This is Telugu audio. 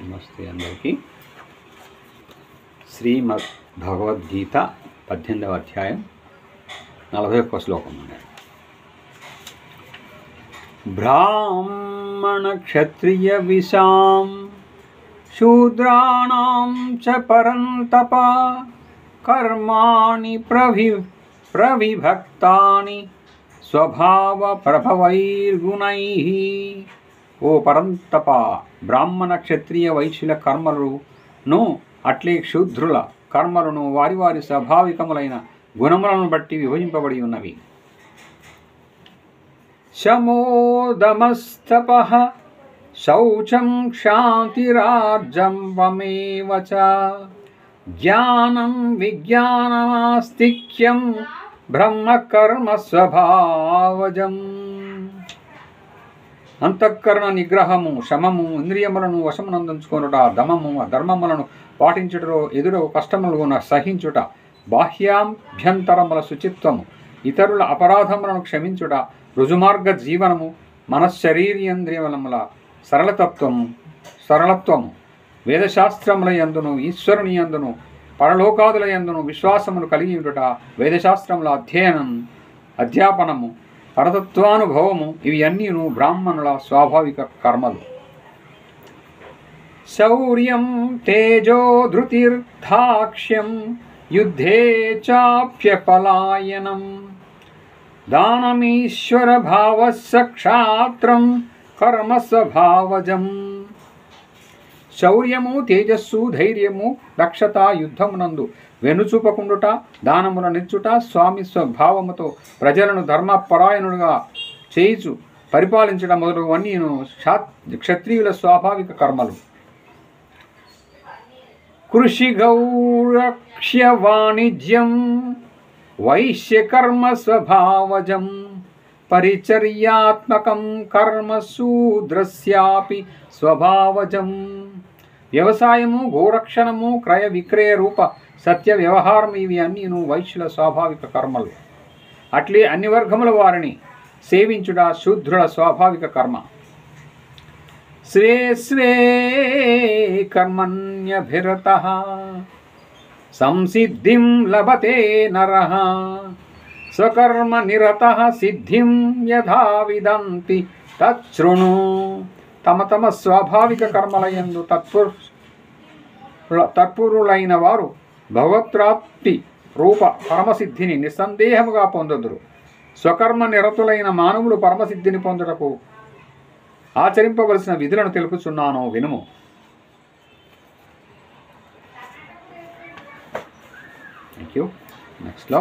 నమస్తే అందరికీ. శ్రీమద్ భగవద్గీత 18వ అధ్యాయం 41వ శ్లోకం నుండి. బ్రాహ్మణ క్షత్రియ విశాం శూద్రాణాం చ పరంతప కర్మాణి ప్రవిభక్తాని స్వభావ ప్రభవైర్గుణైః. ఓ పరంతప, బ్రాహ్మణ క్షత్రియ వైశ్యుల కర్మలను అట్లే శూద్రుల కర్మలను వారి వారి స్వాభావికములైన గుణములను బట్టి విభజింపబడి ఉన్నవి. శమోదమస్తపః శౌచం క్షాంతిరార్జవమేవ చ జ్ఞానం విజ్ఞానమాస్తిక్యం బ్రహ్మకర్మ స్వభావజం. అంతఃకరణ నిగ్రహము, శమము, ఇంద్రియములను వశమునందుకొనుట, దమము, ధర్మములను పాటించుటలో ఎదురు కష్టములను సహించుట, బాహ్యాభ్యంతరముల శుచిత్వము, ఇతరుల అపరాధములను క్షమించుట, రుజుమార్గ జీవనము, మనశ్శరీరేంద్రియముల సరళత్వము, వేదశాస్త్రముల యందును ఈశ్వరుని యందును పరలోకాదుల యందును విశ్వాసమును కలిగి ఉండుట, వేదశాస్త్రముల అధ్యాపనము, పరతత్వానుభవము, ఇవి అన్నీను బ్రాహ్మణుల స్వాభావిక కర్మలు. శౌర్యం తేజో ధృతిర్ధాక్ష్యం యుద్ధే చాప్యపలాయనం దానమీశ్వర భావస్య క్షాత్రం కర్మ స్వభావజం. శౌర్యము, తేజస్సు, ధైర్యము, దక్షత, యుద్ధమునందు వెనుచూపకుండుట, దానముల నిచ్చుట, స్వామి స్వభావముతో ప్రజలను ధర్మపరాయణుడుగా చేయిచు పరిపాలించడం మొదలువన్నీను క్షత్రియుల స్వాభావిక కర్మలు. కృషి గౌరక్ష్య వాణిజ్యం వైశ్యకర్మ స్వభావజం పరిచర్యాత్మకం కర్మ శూద్రస్యాపి స్వభావజం. వ్యవసాయము, గోరక్షణము, క్రయ విక్రయ రూప సత్య వ్యవహారం, ఇవి అన్నీను వైశ్యుల స్వాభావిక కర్మలు. అట్లే అన్ని వర్గముల వారిని సేవించుట శూద్రుల స్వాభావిక కర్మ. స్వే స్వే కర్మణ్యభిరతః సంసిద్ధిం లభతే నరః స్వకర్మ నిరతః సిద్ధిం యథా విదంతి తచ్ఛృణు. తమ తమ స్వాభావిక కర్మలయందు తత్పరులైన వారు భగవత్ప్రాప్తి రూప పరమసిద్ధిని నిస్సందేహముగా పొందుదురు. స్వకర్మ నిరతులైన మానవులు పరమసిద్ధిని పొందుటకు ఆచరింపవలసిన విధులను తెలుపుచున్నాను, వినుము. Thank you. నెక్స్ట్లో